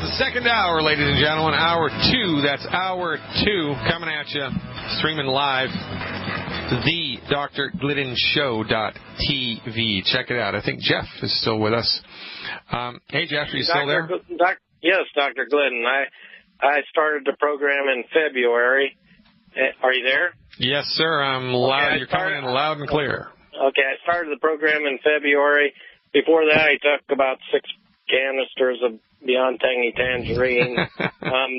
the second hour, ladies and gentlemen. Hour 2. That's hour 2 coming at you, streaming live. The drglidden.show.tv. Check it out. I think Jeff is still with us. Hey, Jeff, are you still there? Yes, Dr. Glidden. I started the program in February. Are you there? Yes, sir. I'm loud. Okay, you're coming in loud and clear. Okay, I started the program in February. Before that, I took about 6 canisters of Beyond Tangy Tangerine.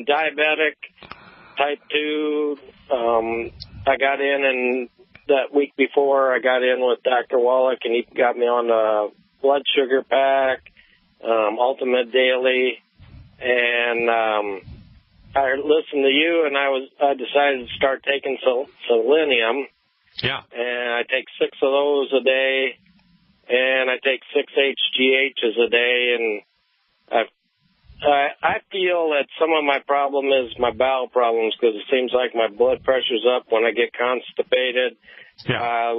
Diabetic, type 2. I got in, and that week before, I got in with Dr. Wallach, and he got me on the blood sugar pack, Ultimate Daily, and I listened to you, and I decided to start taking selenium. Yeah. And I take 6 of those a day, and I take 6 HGHs a day, and I feel that some of my problem is my bowel problems, because it seems like my blood pressure's up when I get constipated. Yeah.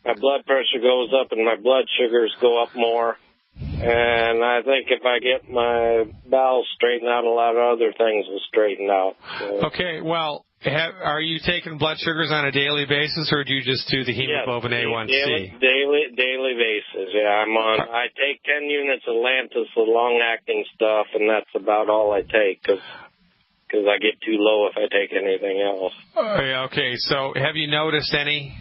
My blood pressure goes up and my blood sugars go up more. And I think if I get my bowels straightened out, a lot of other things will straighten out. So. Okay, well, are you taking blood sugars on a daily basis, or do you just do the hemoglobin A1C? Daily basis, yeah. I take 10 units of Lantus, the long-acting stuff, and that's about all I take, because I get too low if I take anything else. Yeah, okay, so have you noticed any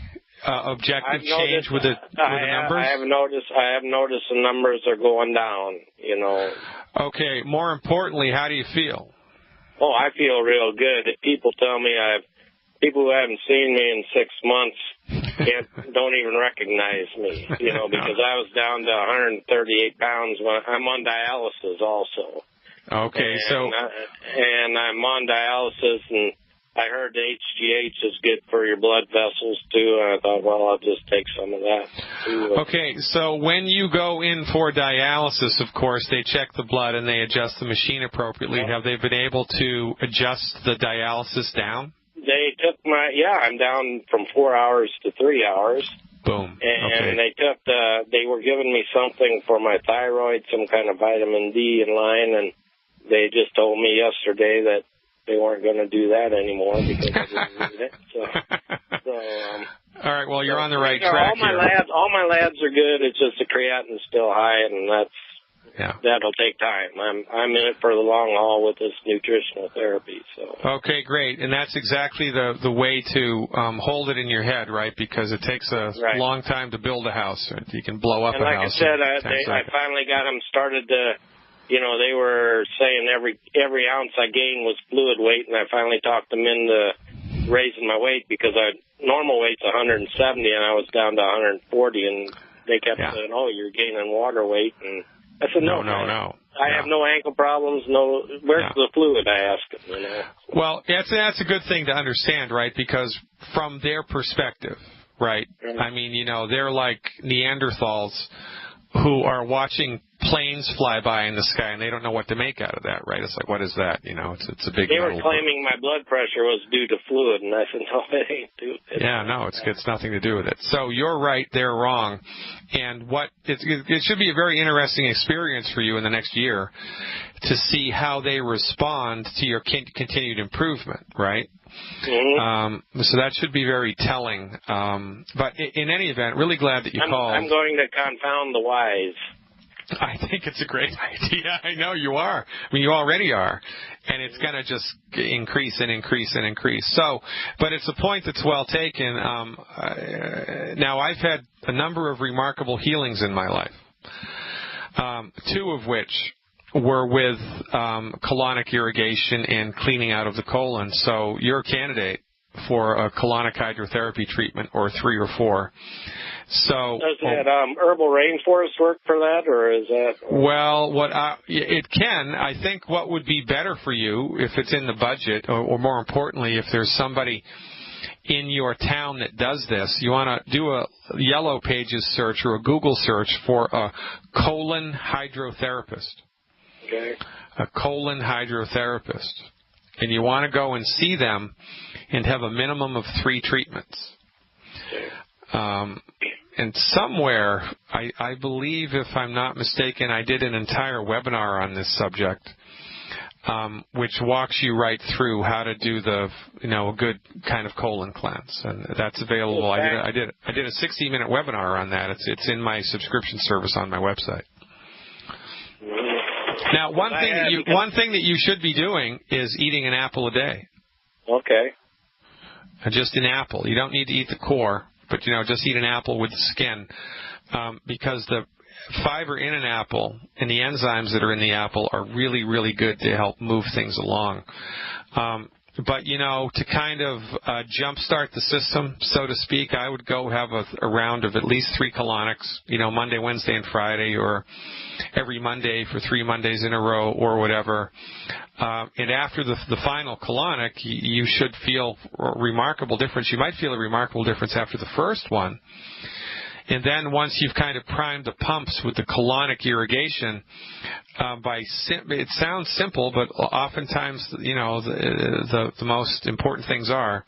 objective change with the numbers? I have noticed the numbers are going down, you know. Okay, more importantly, how do you feel? Oh, I feel real good. If people tell me people who haven't seen me in 6 months don't even recognize me, you know, because I was down to 138 pounds when I'm on dialysis also. Okay, and I'm on dialysis, and I heard the HGH is good for your blood vessels, too, and I thought, well, I'll just take some of that, too. Okay, so when you go in for dialysis, of course, they check the blood and they adjust the machine appropriately. Have they been able to adjust the dialysis down? They took I'm down from 4 hours to 3 hours. Boom. And they were giving me something for my thyroid, some kind of vitamin D in line, and they just told me yesterday that they weren't going to do that anymore because I didn't need it. All right. Well, you're on the right track. All my labs are good. It's just the creatine's still high, and that'll take time. I'm in it for the long haul with this nutritional therapy. So. Okay, great. And that's exactly the way to hold it in your head, right? Because it takes a long time to build a house. Right? You can blow up a house. And like I said, I finally got them started to. You know, they were saying every ounce I gained was fluid weight, and I finally talked them into raising my weight because normal weight's 170, and I was down to 140, and they kept saying, "Oh, you're gaining water weight," and I said, "No. I have no ankle problems. No, where's the fluid?" I asked them. You know. Well, that's a good thing to understand, right? Because from their perspective, right? I mean, you know, they're like Neanderthals who are watching planes fly by in the sky, and they don't know what to make out of that, right? It's like, what is that? You know, it's a big. They were claiming my blood pressure was due to fluid, and I said, no, it ain't due. It's nothing to do with it. So you're right, they're wrong, and it should be a very interesting experience for you in the next year to see how they respond to your continued improvement, right? Mm-hmm. So that should be very telling. But in any event, really glad that you called. I'm going to confound the wise. I think it's a great idea. I know you are. I mean, you already are. And it's going to just increase and increase and increase. So, but it's a point that's well taken. Now, I've had a number of remarkable healings in my life, 2 of which were with colonic irrigation and cleaning out of the colon. So you're a candidate for a colonic hydrotherapy treatment, or 3 or 4. So does that herbal rainforest work for that, or is that? Well, it can. I think what would be better for you, if it's in the budget, or more importantly, if there's somebody in your town that does this, you want to do a Yellow Pages search or a Google search for a colon hydrotherapist. Okay. A colon hydrotherapist. And you want to go and see them and have a minimum of 3 treatments. Okay. and somewhere, I believe, if I'm not mistaken, I did an entire webinar on this subject, which walks you right through how to do a good kind of colon cleanse, and that's available. I did a 60-minute webinar on that. It's in my subscription service on my website. Now, one thing that you should be doing is eating an apple a day. Okay. Just an apple. You don't need to eat the core, but just eat an apple with the skin, because the fiber in an apple and the enzymes that are in the apple are really, really good to help move things along. But to kind of jumpstart the system, so to speak, I would go have a round of at least 3 colonics, Monday, Wednesday, and Friday, or every Monday for 3 Mondays in a row, or whatever. And after the final colonic, you should feel a remarkable difference. You might feel a remarkable difference after the first one. And then once you've kind of primed the pumps with the colonic irrigation, it sounds simple, but oftentimes, the most important things are,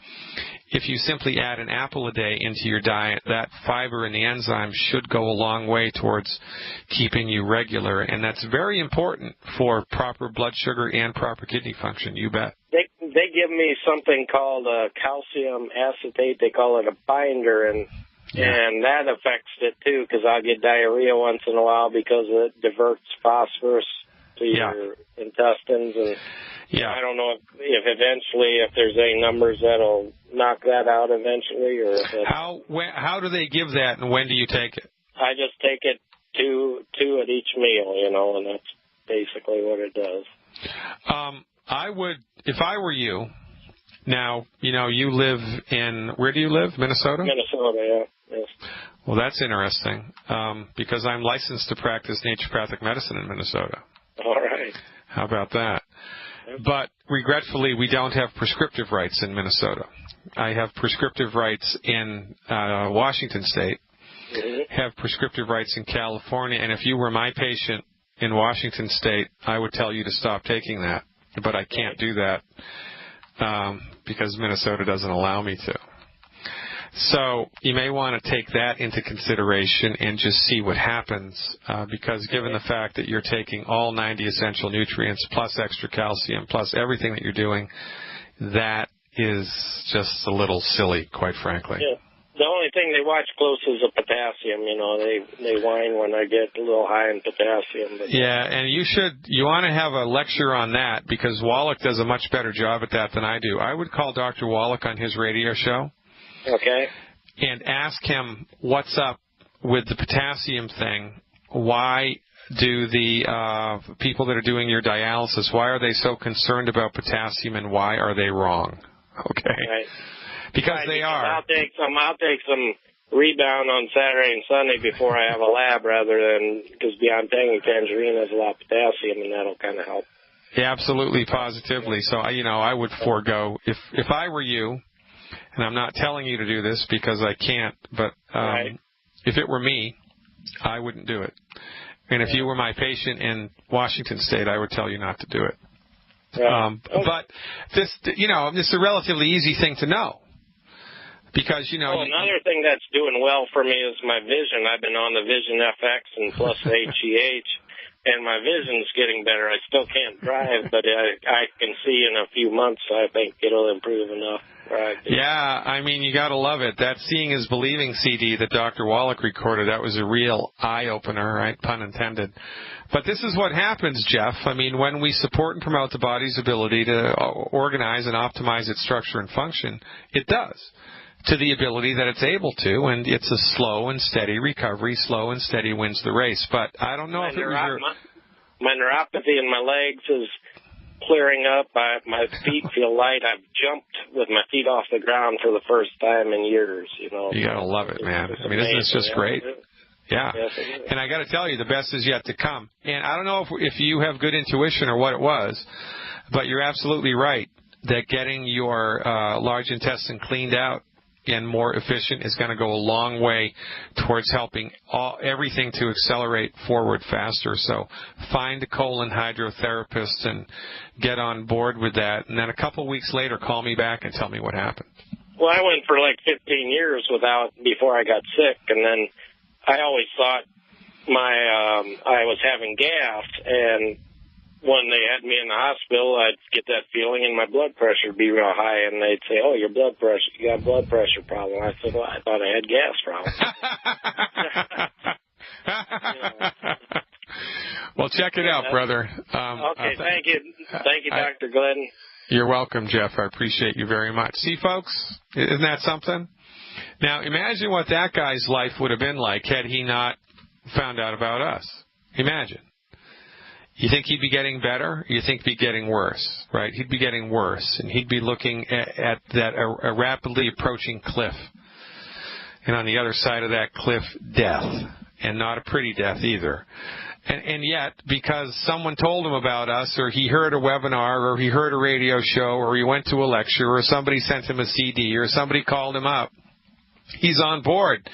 if you simply add an apple a day into your diet, that fiber and the enzymes should go a long way towards keeping you regular. And that's very important for proper blood sugar and proper kidney function, you bet. They give me something called calcium acetate. They call it a binder, and that affects it, too, because I'll get diarrhea once in a while because it diverts phosphorus to your intestines. And I don't know if eventually, if there's any numbers that'll knock that out eventually. Or how do they give that, and when do you take it? I just take it two at each meal, and that's basically what it does. I would, if I were you. Now, you live in, where do you live? Minnesota? Minnesota, yeah. Yes. Well, that's interesting, because I'm licensed to practice naturopathic medicine in Minnesota. All right. How about that? Yep. But regretfully, we don't have prescriptive rights in Minnesota. I have prescriptive rights in Washington State, have prescriptive rights in California, and if you were my patient in Washington State, I would tell you to stop taking that. But I can't do that because Minnesota doesn't allow me to. So you may want to take that into consideration and just see what happens, because given the fact that you're taking all 90 essential nutrients plus extra calcium plus everything that you're doing, that is just a little silly, quite frankly. Yeah. The only thing they watch close is the potassium. They whine when I get a little high in potassium. But and you want to have a lecture on that, because Wallach does a much better job at that than I do. I would call Dr. Wallach on his radio show. Okay. And ask him what's up with the potassium thing. Why do the people that are doing your dialysis, why are they so concerned about potassium, and why are they wrong? Okay. Right. Because they are. I'll take some rebound on Saturday and Sunday before I have a lab, rather than, because Beyond Tangy Tangerine has a lot of potassium, and that'll kind of help. Yeah, absolutely, positively. So I would forego, if I were you. And I'm not telling you to do this because I can't, but if it were me, I wouldn't do it. And if you were my patient in Washington State, I would tell you not to do it. But this is a relatively easy thing to know. Because, another thing that's doing well for me is my vision. I've been on the Vision FX and plus HGH, and my vision's getting better. I still can't drive, but I can see in a few months. I think it'll improve enough. Right. Yeah, you got to love it. That Seeing is Believing CD that Dr. Wallach recorded, that was a real eye-opener, right? Pun intended. But this is what happens, Jeff. When we support and promote the body's ability to organize and optimize its structure and function, it does, to the ability that it's able to, and it's a slow and steady recovery. Slow and steady wins the race. But I don't know if it was my neuropathy in my legs is clearing up. My feet feel light. I've jumped with my feet off the ground for the first time in years. You gotta love it, man. Isn't this just great? Yeah. Yes, and I got to tell you, the best is yet to come. And I don't know if you have good intuition or what it was, but you're absolutely right that getting your large intestine cleaned out and more efficient is going to go a long way towards helping everything to accelerate forward faster. So find a colon hydrotherapist and get on board with that. And then a couple of weeks later, call me back and tell me what happened. Well, I went for like 15 years before I got sick, and then I always thought I was having gas, and when they had me in the hospital, I'd get that feeling, and my blood pressure would be real high, and they'd say, "Oh, you got a blood pressure problem." I said, "Well, I thought I had gas problems." Well, check it out, brother. Okay, thank you. Thank you, Dr. Glidden. You're welcome, Jeff. I appreciate you very much. See, folks, isn't that something? Now, imagine what that guy's life would have been like had he not found out about us. Imagine. You think he'd be getting better? You think he'd be getting worse, right? He'd be getting worse, and he'd be looking at that a rapidly approaching cliff. And on the other side of that cliff, death, and not a pretty death either. And yet, because someone told him about us, or he heard a webinar, or he heard a radio show, or he went to a lecture, or somebody sent him a CD, or somebody called him up, he's on board,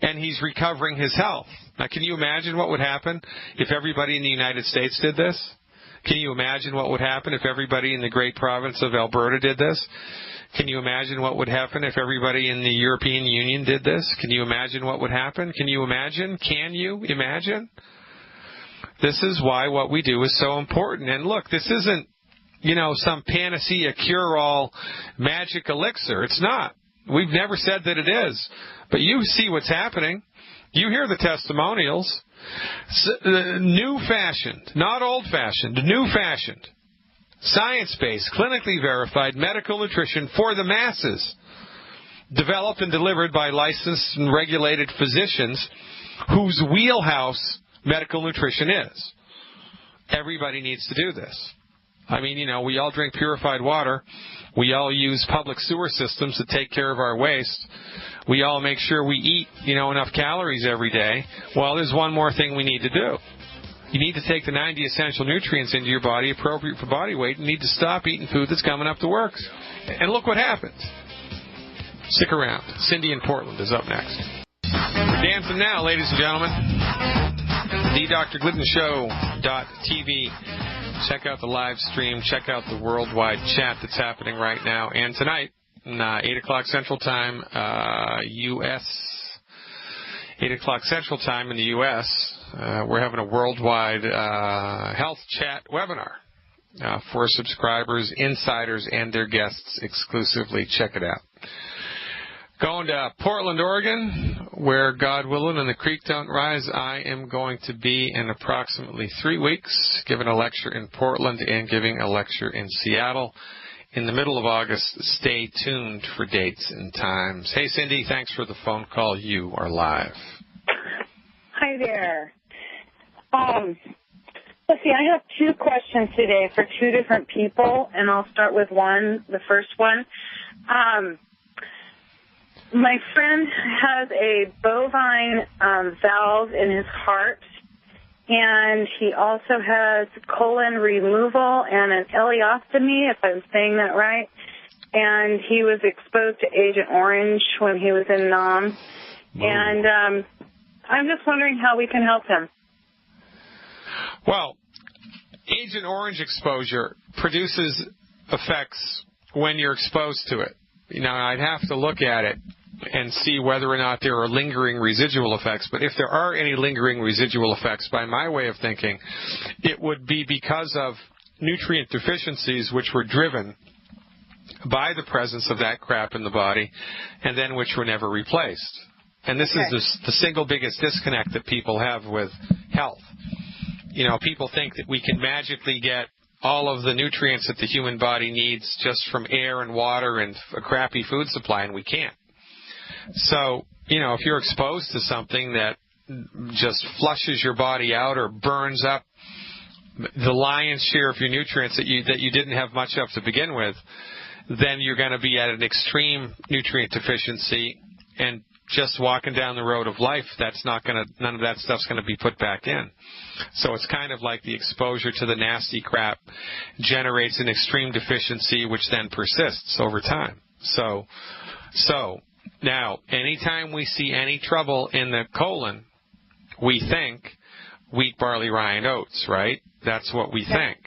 and he's recovering his health. Now, can you imagine what would happen if everybody in the United States did this? Can you imagine what would happen if everybody in the great province of Alberta did this? Can you imagine what would happen if everybody in the European Union did this? Can you imagine what would happen? Can you imagine? Can you imagine? This is why what we do is so important. And look, this isn't, some panacea cure-all magic elixir. It's not. We've never said that it is. But you see what's happening. You hear the testimonials. New-fashioned, not old-fashioned, new-fashioned, science-based, clinically verified medical nutrition for the masses, developed and delivered by licensed and regulated physicians whose wheelhouse medical nutrition is. Everybody needs to do this. I mean, we all drink purified water. We all use public sewer systems to take care of our waste. We all make sure we eat, enough calories every day. Well, there's one more thing we need to do. You need to take the 90 essential nutrients into your body appropriate for body weight, and need to stop eating food that's coming up the works. And look what happens. Stick around. Cindy in Portland is up next. We're dancing now, ladies and gentlemen. TheDrGliddenShow.tv. Check out the live stream. Check out the worldwide chat that's happening right now. And tonight, 8 o'clock Central Time, U.S., 8 o'clock Central Time in the U.S., we're having a worldwide health chat webinar for subscribers, insiders, and their guests exclusively. Check it out. Going to Portland, Oregon, where, God willing, and the creek don't rise, I am going to be in approximately 3 weeks, giving a lecture in Portland and giving a lecture in Seattle in the middle of August. Stay tuned for dates and times. Hey, Cindy, thanks for the phone call. You are live. Hi there. Let's see, I have 2 questions today for 2 different people, and I'll start with the first one. My friend has a bovine valve in his heart, and he also has colon removal and an ileostomy, if I'm saying that right. And he was exposed to Agent Orange when he was in Nam. Whoa. And I'm just wondering how we can help him. Well, Agent Orange exposure produces effects when you're exposed to it. I'd have to look at it and see whether or not there are lingering residual effects. But if there are any lingering residual effects, by my way of thinking, it would be because of nutrient deficiencies which were driven by the presence of that crap in the body and then which were never replaced. And this is the single biggest disconnect that people have with health. People think that we can magically get all of the nutrients that the human body needs just from air and water and a crappy food supply, and we can't. So, if you're exposed to something that just flushes your body out or burns up the lion's share of your nutrients that you didn't have much of to begin with, then you're going to be at an extreme nutrient deficiency, and just walking down the road of life, none of that stuff's going to be put back in. So it's kind of like the exposure to the nasty crap generates an extreme deficiency, which then persists over time. So now, anytime we see any trouble in the colon, we think wheat, barley, rye, and oats, right? That's what we think.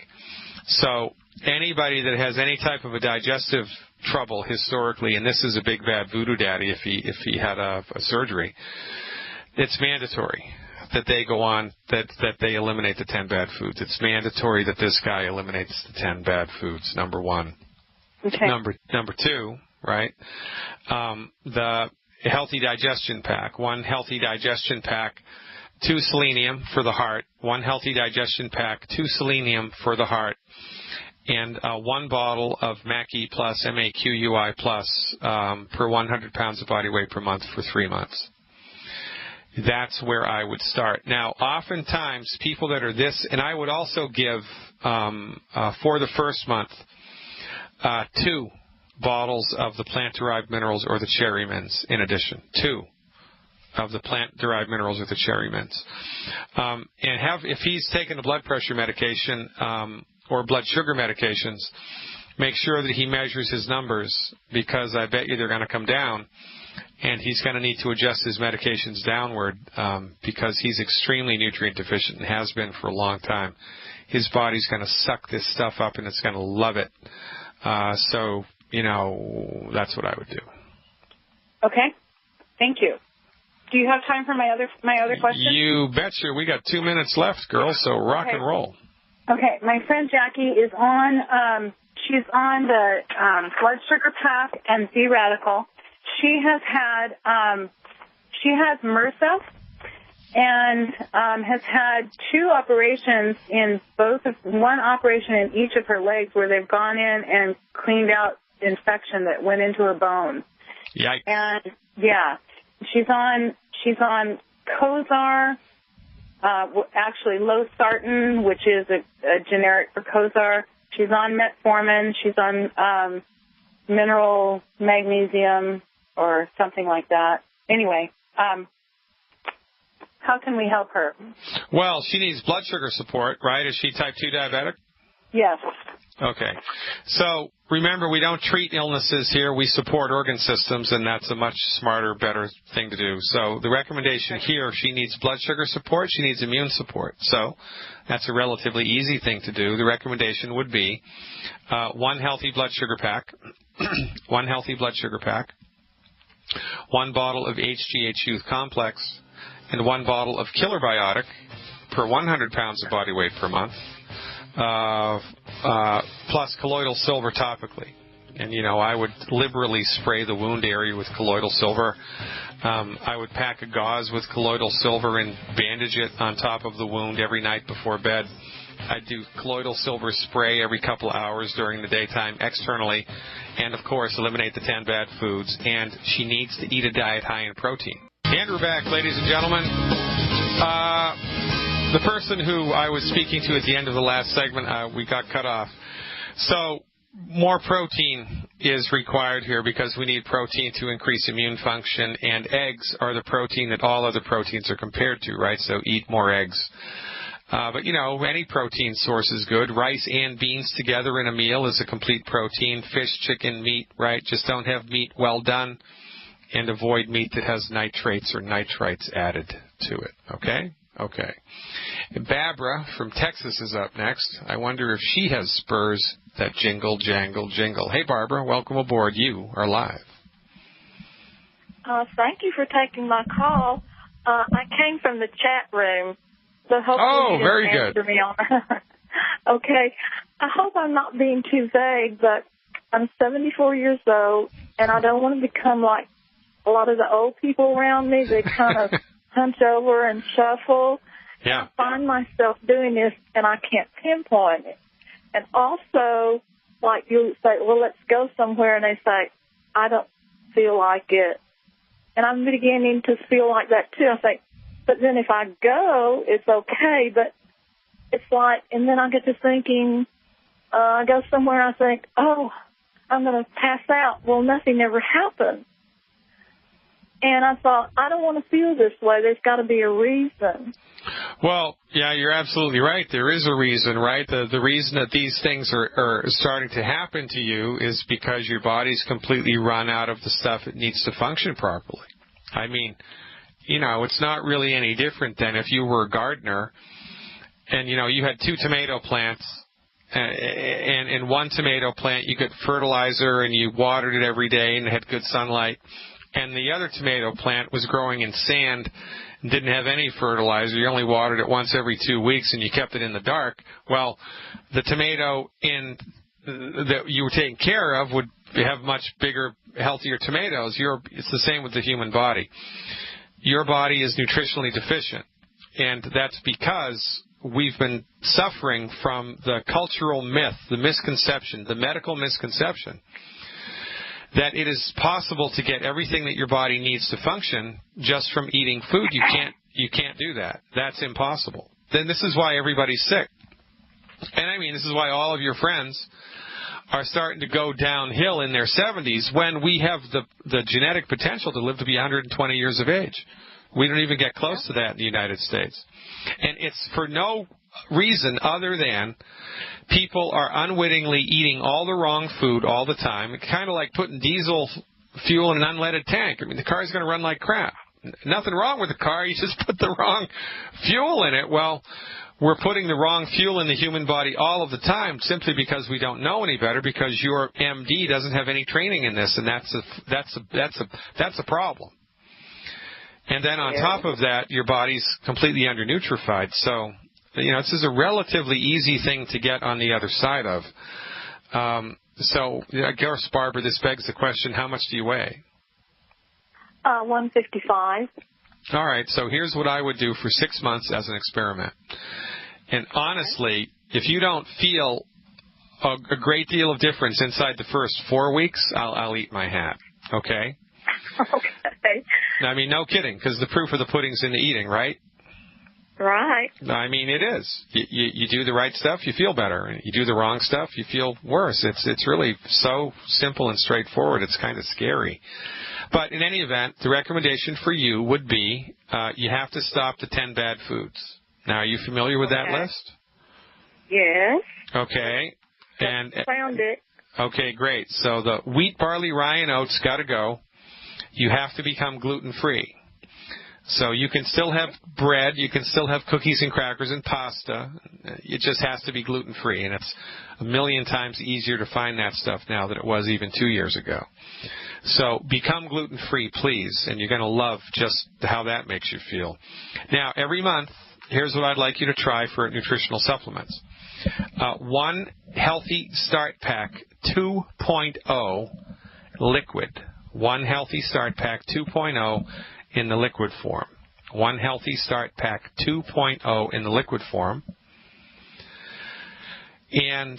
So anybody that has any type of a digestive trouble historically, and this is a big bad voodoo daddy if he had a surgery, it's mandatory that they go on, that they eliminate the 10 bad foods. It's mandatory that this guy eliminates the 10 bad foods, number one. Okay. Number two, right? The healthy digestion pack. 1 healthy digestion pack, 2 selenium for the heart. 1 healthy digestion pack, 2 selenium for the heart. And 1 bottle of MAQI Plus, MAQUI Plus, per 100 pounds of body weight per month for 3 months. That's where I would start. Now, oftentimes, people that are this, and I would also give, for the first month, 2 bottles of the plant-derived minerals or the cherry mints in addition. 2 of the plant-derived minerals or the cherry mints. And if he's taking a blood pressure medication, or blood sugar medications, make sure that he measures his numbers, because I bet you they're going to come down, and he's going to need to adjust his medications downward, because he's extremely nutrient deficient and has been for a long time. His body's going to suck this stuff up, and it's going to love it. So, that's what I would do. Okay. Thank you. Do you have time for my other question? You betcha. We got 2 minutes left, girl, so rock and roll. Okay, my friend Jackie is on. She's on the blood sugar pack and Z Radical. She has MRSA and has had 2 operations one operation in each of her legs, where they've gone in and cleaned out infection that went into her bone. Yikes. And yeah, she's on Cozar. Actually, losartan, which is a generic for Cozar. She's on metformin. She's on mineral magnesium or something like that. Anyway, how can we help her? Well, she needs blood sugar support, right? Is she type 2 diabetic? Yes. Okay. So remember, we don't treat illnesses here. We support organ systems, and that's a much smarter, better thing to do. So the recommendation here, she needs blood sugar support. She needs immune support. So that's a relatively easy thing to do. The recommendation would be 1 healthy blood sugar pack, 1 healthy blood sugar pack, 1 bottle of HGH Youth Complex, and 1 bottle of Killer Biotic per 100 pounds of body weight per month. Plus colloidal silver topically. And, I would liberally spray the wound area with colloidal silver. I would pack a gauze with colloidal silver and bandage it on top of the wound every night before bed. I'd do colloidal silver spray every couple of hours during the daytime externally. And, of course, eliminate the 10 bad foods. And she needs to eat a diet high in protein. And we're back, ladies and gentlemen. The person who I was speaking to at the end of the last segment, we got cut off. So more protein is required here, because we need protein to increase immune function, and eggs are the protein that all other proteins are compared to, right? So eat more eggs. But, any protein source is good. Rice and beans together in a meal is a complete protein. Fish, chicken, meat, right? Just don't have meat well done, and avoid meat that has nitrates or nitrites added to it, okay? Okay. Barbara from Texas is up next. I wonder if she has spurs that jingle, jangle, jingle. Hey, Barbara, welcome aboard. You are live. Thank you for taking my call. I came from the chat room, so hopefully you very can answer good. me on. Okay. I hope I'm not being too vague, but I'm 74 years old, and I don't want to become like a lot of the old people around me. They kind of hunch over and shuffle. Yeah. I find myself doing this, and I can't pinpoint it. And also, like you say, well, let's go somewhere, and they say, I don't feel like it. And I'm beginning to feel like that, too. I think, but then if I go, it's okay. But it's like, and then I get to thinking, I go somewhere, I think, oh, I'm going to pass out. Well, nothing ever happened. And I thought, I don't want to feel this way. There's got to be a reason. Well, yeah, you're absolutely right. There is a reason, right? The reason that these things are starting to happen to you is because your body's completely run out of the stuff it needs to function properly. I mean, it's not really any different than if you were a gardener and, you had 2 tomato plants, and in 1 tomato plant you got fertilizer and you watered it every day and it had good sunlight. And the other tomato plant was growing in sand didn't have any fertilizer, you only watered it once every 2 weeks, and you kept it in the dark, well, the tomato that you were taking care of would have much bigger, healthier tomatoes. It's the same with the human body. Your body is nutritionally deficient, and that's because we've been suffering from the cultural myth, the misconception, the medical misconception, that it is possible to get everything that your body needs to function just from eating food. You can't do that. That's impossible. Then this is why everybody's sick. And I mean, this is why all of your friends are starting to go downhill in their 70s when we have the genetic potential to live to be 120 years of age. We don't even get close to that in the United States. And it's for no reason other than people are unwittingly eating all the wrong food all the time. It's kind of like putting diesel fuel in an unleaded tank. I mean, the car's going to run like crap. Nothing wrong with the car. You just put the wrong fuel in it. Well, we're putting the wrong fuel in the human body all of the time simply because we don't know any better, because your MD doesn't have any training in this, and that's a problem. And then on top of that, your body's completely undernutrified. So, this is a relatively easy thing to get on the other side of. So, I guess, Barbara, this begs the question, how much do you weigh? 155. All right, so here's what I would do for 6 months as an experiment. And honestly, if you don't feel a great deal of difference inside the first 4 weeks, I'll eat my hat, okay? Okay. I mean, no kidding, because the proof of the pudding's in the eating, right? Right. I mean, it is. You do the right stuff, you feel better. You do the wrong stuff, you feel worse. It's really so simple and straightforward. It's kind of scary. But in any event, the recommendation for you would be you have to stop the 10 bad foods. Now, are you familiar with that list? Yes. Okay. And found it. Okay, great. So the wheat, barley, rye, and oats got to go. You have to become gluten-free. So you can still have bread, you can still have cookies and crackers and pasta. It just has to be gluten-free, and it's a million times easier to find that stuff now than it was even 2 years ago. So become gluten-free, please, and you're going to love just how that makes you feel. Now, every month, here's what I'd like you to try for nutritional supplements. One Healthy Start Pack 2.0 liquid. One Healthy Start Pack 2.0 in the liquid form. One Healthy Start Pack 2.0 in the liquid form. And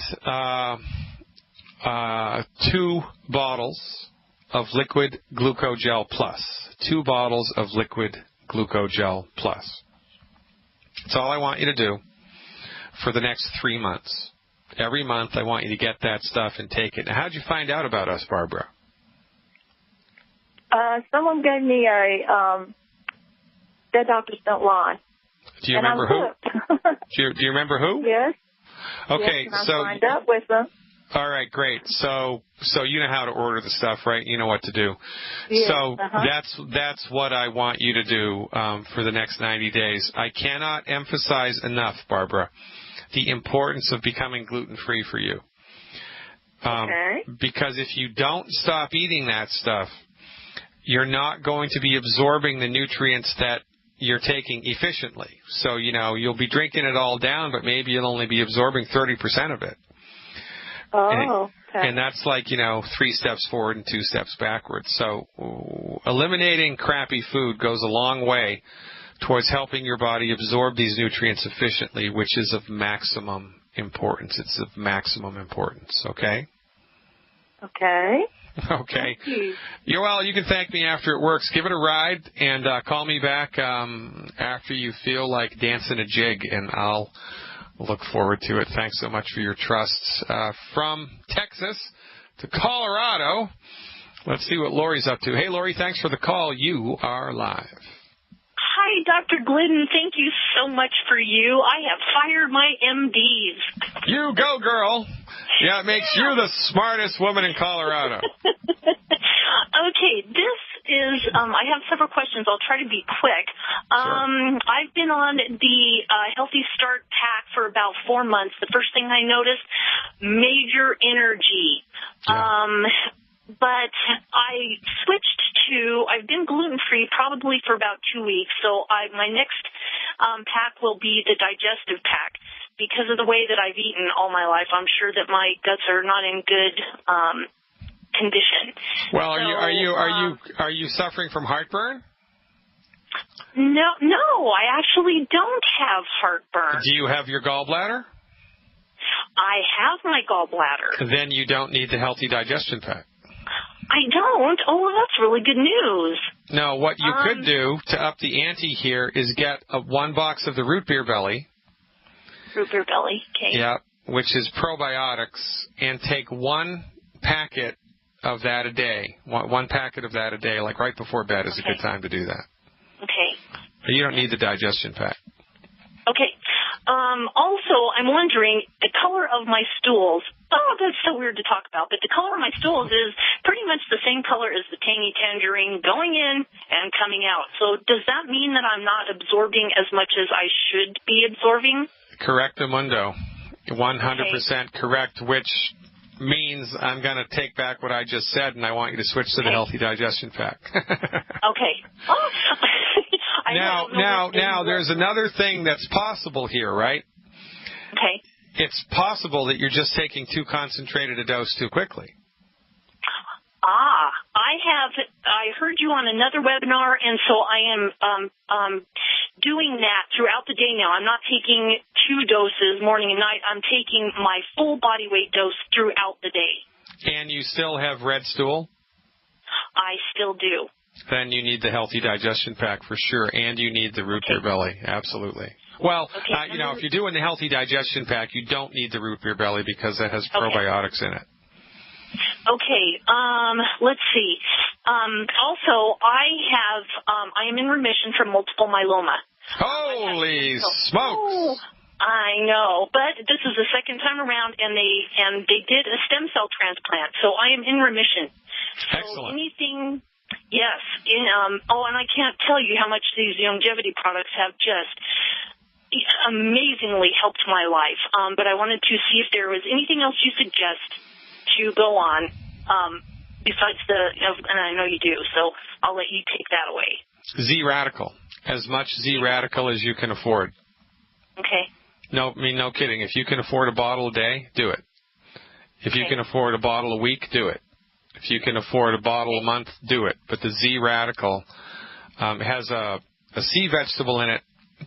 2 bottles of liquid glucogel plus. 2 bottles of liquid glucogel plus. That's all I want you to do for the next 3 months. Every month I want you to get that stuff and take it. Now, how did you find out about us, Barbara? Someone gave me Dead Doctors Don't Lie. Do you remember who? Do you remember who? Yes. Okay, yes, so I signed up with them. All right, great. So you know how to order the stuff, right? You know what to do. Yes, so that's what I want you to do for the next 90 days. I cannot emphasize enough, Barbara, the importance of becoming gluten-free for you. Because if you don't stop eating that stuff, you're not going to be absorbing the nutrients that you're taking efficiently. So, you'll be drinking it all down, but maybe you'll only be absorbing 30% of it. Oh, okay. And that's like, 3 steps forward and 2 steps backwards. So eliminating crappy food goes a long way towards helping your body absorb these nutrients efficiently, which is of maximum importance. It's of maximum importance, okay? Okay. Okay. Thank you. You can thank me after it works. Give it a ride and call me back after you feel like dancing a jig, and I'll look forward to it. Thanks so much for your trust. From Texas to Colorado, let's see what Lori's up to. Hey, Lori, thanks for the call. You are live. Hi, Dr. Glidden. Thank you so much for you. I have fired my MDs. You go, girl. Yeah, it makes you the smartest woman in Colorado. Okay, this is, I have several questions. I'll try to be quick. Sure. I've been on the Healthy Start Pack for about 4 months. The first thing I noticed, major energy. Yeah. But I switched I've been gluten-free probably for about 2 weeks, so my next pack will be the digestive pack. Because of the way that I've eaten all my life, I'm sure that my guts are not in good condition. Well, are you suffering from heartburn? No, I actually don't have heartburn. Do you have your gallbladder? I have my gallbladder. Then you don't need the healthy digestion pack. I don't? Oh, well, that's really good news. No, what you could do to up the ante here is get one box of the root beer belly. Root beer belly, okay. Yeah, which is probiotics, and take one packet of that a day. One packet of that a day, like right before bed is a good time to do that. Okay. But you don't need the digestion pack. Okay. Also, I'm wondering, the color of my stools, that's so weird to talk about, but the color of my stools is pretty much the same color as the tangy tangerine going in and coming out. So does that mean that I'm not absorbing as much as I should be absorbing? Correctamundo. 100% correct, which means I'm going to take back what I just said, and I want you to switch to the healthy digestion pack. Okay. Oh. Now, there's another thing that's possible here, right? Okay. It's possible that you're just taking too concentrated a dose too quickly. I heard you on another webinar, and so I am doing that throughout the day now. I'm not taking 2 doses morning and night. I'm taking my full body weight dose throughout the day. And you still have red stool? I still do. Then you need the healthy digestion pack for sure, and you need the root beer belly, absolutely. Well, if you're doing the healthy digestion pack, you don't need the root beer belly because it has probiotics in it. Okay, let's see. Also, I am in remission from multiple myeloma. Holy smokes! I know, but this is the second time around, and they did a stem cell transplant, so I am in remission. So excellent. Anything. Yes. And I can't tell you how much these longevity products have just amazingly helped my life. But I wanted to see if there was anything else you suggest to go on besides and I know you do, so I'll let you take that away. Z-Radical. As much Z-Radical as you can afford. Okay. No kidding. If you can afford a bottle a day, do it. If you can afford a bottle a week, do it. If you can afford a bottle a month, do it. But the Z-Radical has a sea vegetable in it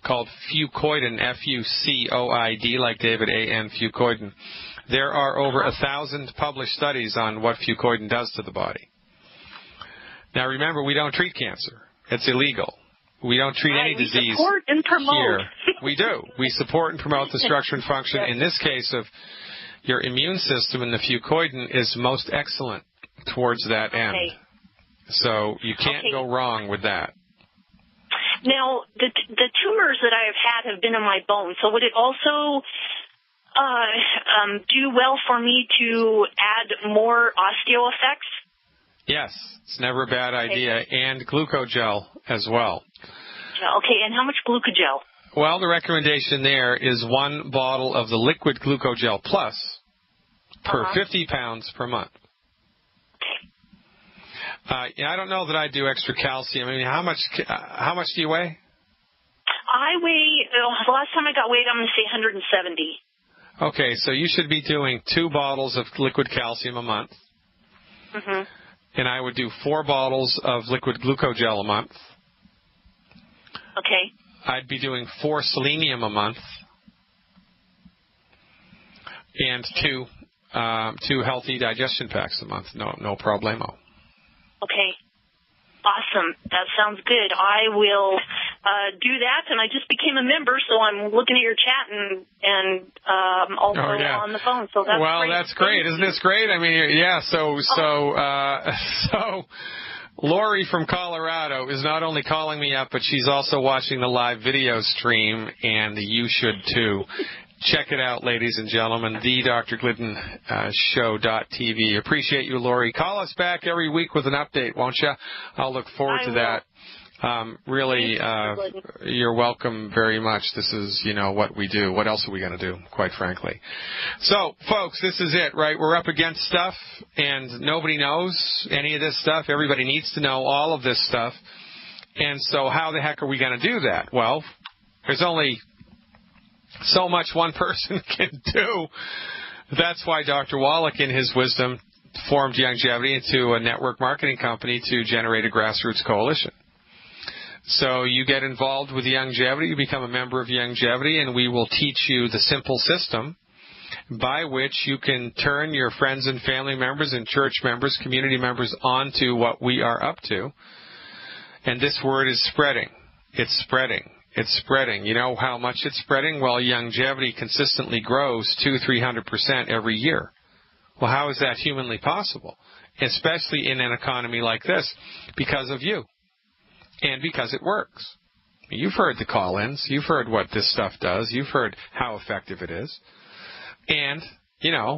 called fucoidan, Fucoid, like David A.N. Fucoidan. There are over 1,000 published studies on what fucoidan does to the body. Now, remember, we don't treat cancer. It's illegal. We don't treat any disease support and promote. Here. We do. We support and promote the structure and function. In this case of your immune system, and the fucoidan is most excellent towards that end. So you can't go wrong with that. Now, the tumors that I have been in my bones, so would it also do well for me to add more osteo effects? Yes, it's never a bad idea, and glucogel as well. Okay, and how much glucogel? Well, the recommendation there is 1 bottle of the liquid glucogel plus per 50 pounds per month. I don't know that I do extra calcium. I mean, how much do you weigh? I weigh, the last time I got weighed, I'm going to say 170. Okay, so you should be doing 2 bottles of liquid calcium a month. Mm-hmm. And I would do 4 bottles of liquid glucogel a month. Okay. I'd be doing 4 selenium a month. And 2 healthy digestion packs a month. No problemo. Okay. Awesome. That sounds good. I will do that, and I just became a member, so I'm looking at your chat and also on the phone. So that's great. That's great. Isn't this great? I mean, yeah. So Lori from Colorado is not only calling me up, but she's also watching the live video stream, and you should too. Check it out, ladies and gentlemen, the Dr. Glidden Show.tv. Appreciate you, Lori. Call us back every week with an update, won't you? I'll look forward to that. Really, you're welcome very much. This is, what we do. What else are we going to do, quite frankly? So, folks, this is it, right? We're up against stuff, and nobody knows any of this stuff. Everybody needs to know all of this stuff. And so how the heck are we going to do that? Well, there's only so much one person can do. That's why Dr. Wallach, in his wisdom, formed Youngevity into a network marketing company to generate a grassroots coalition. So you get involved with Youngevity, you become a member of Youngevity, and we will teach you the simple system by which you can turn your friends and family members and church members, community members, onto what we are up to. And this word is spreading. It's spreading. It's spreading. You know how much it's spreading? Well, Youngevity consistently grows 200-300% every year. Well, how is that humanly possible? Especially in an economy like this, because of you. And because it works. You've heard the call-ins. You've heard what this stuff does. You've heard how effective it is. And,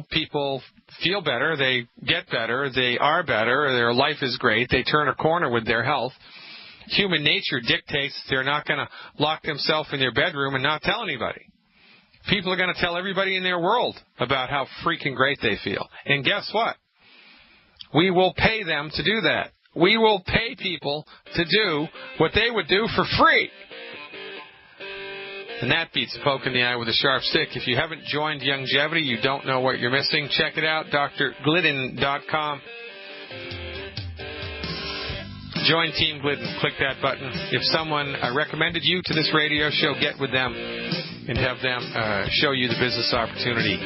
people feel better. They get better. They are better. Their life is great. They turn a corner with their health. Human nature dictates they're not going to lock themselves in their bedroom and not tell anybody. People are going to tell everybody in their world about how freaking great they feel. And guess what? We will pay them to do that. We will pay people to do what they would do for free. And that beats a poke in the eye with a sharp stick. If you haven't joined Youngevity, you don't know what you're missing. Check it out, drglidden.com. Join Team Glidden. Click that button. If someone recommended you to this radio show, get with them and have them show you the business opportunity.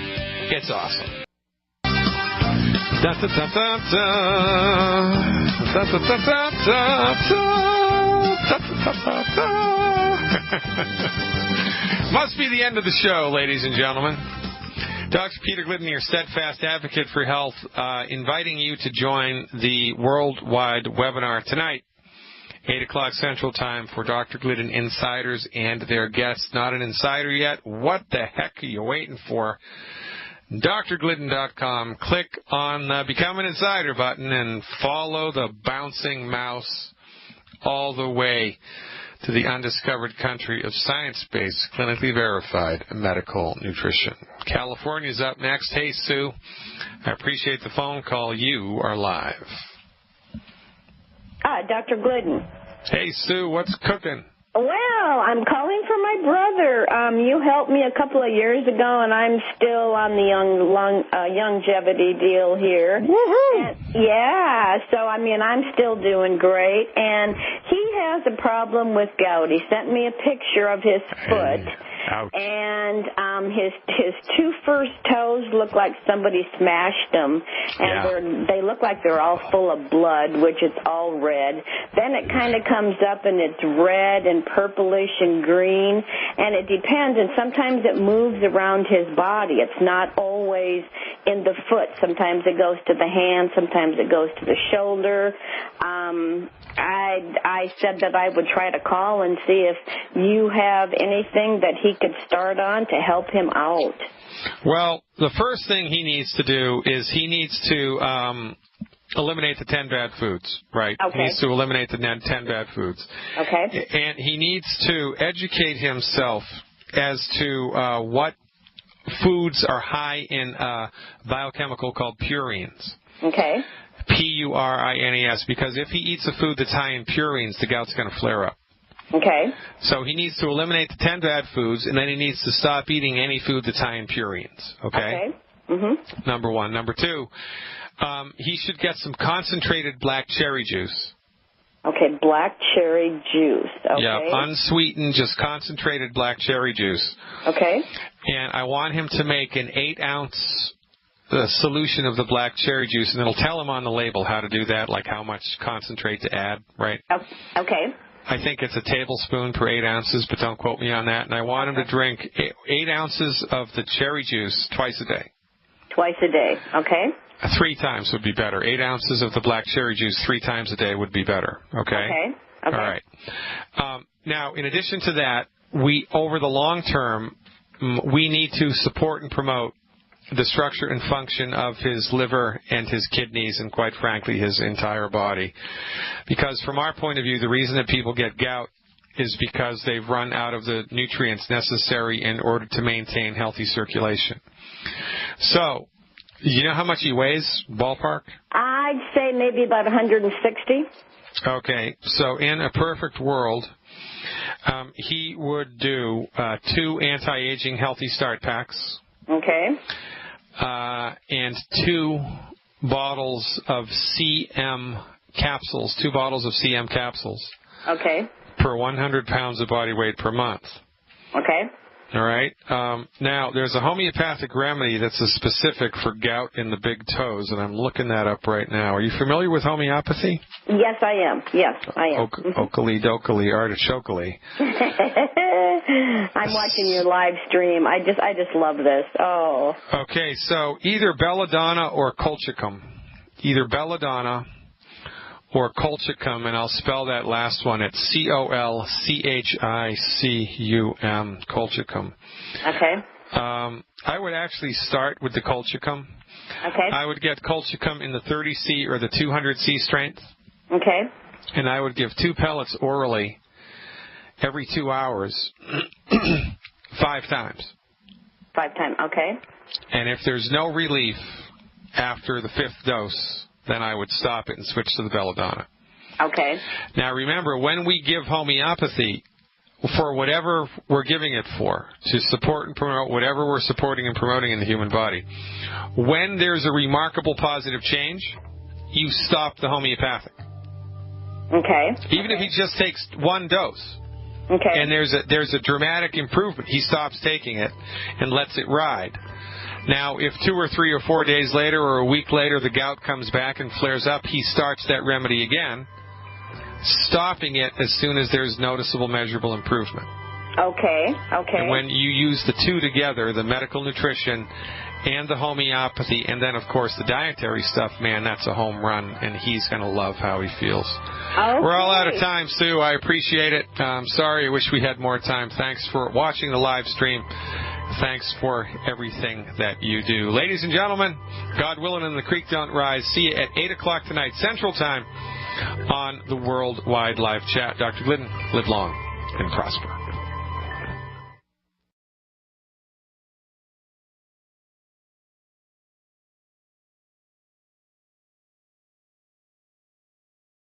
It's awesome. Da, da, da, da, da. Da, da, da, da, da, da, da, da. Must be the end of the show, ladies and gentlemen. Dr. Peter Glidden, your steadfast advocate for health, inviting you to join the worldwide webinar tonight, 8 o'clock Central Time, for Dr. Glidden insiders and their guests. Not an insider yet? What the heck are you waiting for? drglidden.com. Click on the Become an Insider button and follow the bouncing mouse all the way to the undiscovered country of science-based, clinically verified medical nutrition. California's up next. Hey, Sue. I appreciate the phone call. You are live. Dr. Glidden. Hey, Sue. What's cooking? Well, I'm calling for my brother. You helped me a couple of years ago, and I'm still on the Youngevity deal here. Woohoo! So I'm still doing great. And he has a problem with gout. He sent me a picture of his foot. Ouch. And his two first toes look like somebody smashed them, and they look like they're all full of blood, which is all red. Then it kind of comes up and it's red and purplish and green, and it depends. And sometimes it moves around his body. It's not always in the foot. Sometimes it goes to the hand. Sometimes it goes to the shoulder. I said that I would try to call and see if you have anything that he could start on to help him out. Well, the first thing he needs to do is he needs to eliminate the 10 bad foods, right? Okay. He needs to eliminate the 10 bad foods. Okay. And he needs to educate himself as to what foods are high in a biochemical called purines. Okay. Purines, because if he eats a food that's high in purines, the gout's going to flare up. Okay. So he needs to eliminate the 10 bad foods, and then he needs to stop eating any food that's high in purines. Okay? Mm-hmm. Number one. Number two, he should get some concentrated black cherry juice. Okay, black cherry juice. Okay. Yeah, unsweetened, just concentrated black cherry juice. Okay. And I want him to make an 8-ounce solution of the black cherry juice, and it'll tell him on the label how to do that, like how much concentrate to add, right? Okay. I think it's a tablespoon per 8 ounces, but don't quote me on that. And I want him to drink 8 ounces of the cherry juice twice a day. Twice a day, okay. 3 times would be better. 8 ounces of the black cherry juice 3 times a day would be better, okay? Okay. All right. Now, in addition to that, over the long term, we need to support and promote the structure and function of his liver and his kidneys and, quite frankly, his entire body. Because from our point of view, the reason that people get gout is because they've run out of the nutrients necessary in order to maintain healthy circulation. So, you know how much he weighs, ballpark? I'd say maybe about 160. Okay, so in a perfect world, he would do 2 anti-aging Healthy Start packs. Okay. And 2 bottles of CM capsules, 2 bottles of CM capsules. Okay. Per 100 pounds of body weight per month. Okay. All right. Now, there's a homeopathic remedy that's a specific for gout in the big toes, and I'm looking that up right now. Are you familiar with homeopathy? Yes, I am. Yes, I am. Oakley, dokely, artichokely. I'm watching your live stream. I just love this. Oh. Okay, so either belladonna or colchicum. Either belladonna or colchicum, and I'll spell that last one. It's C-O-L-C-H-I-C-U-M, colchicum. Okay. I would actually start with the colchicum. Okay. I would get colchicum in the 30C or the 200C strength. Okay. And I would give 2 pellets orally every 2 hours, 5 times. 5 times, okay. And if there's no relief after the 5th dose, then I would stop it and switch to the belladonna. Okay. Now remember, when we give homeopathy, for whatever we're giving it for, to support and promote whatever we're supporting and promoting in the human body, when there's a remarkable positive change, you stop the homeopathic. Okay. Even if he just takes 1 dose. Okay. And there's a dramatic improvement, he stops taking it and lets it ride. Now, if 2 or 3 or 4 days later or a week later the gout comes back and flares up, he starts that remedy again, stopping it as soon as there's noticeable, measurable improvement. Okay, okay. And when you use the 2 together, the medical nutrition and the homeopathy, and then, of course, the dietary stuff, man, that's a home run, and he's going to love how he feels. Okay. We're all out of time, Sue. I appreciate it. Sorry, I wish we had more time. Thanks for watching the live stream. Thanks for everything that you do. Ladies and gentlemen, God willing and the creek don't rise. See you at 8 o'clock tonight, Central Time, on the Worldwide Live Chat. Dr. Glidden, live long and prosper.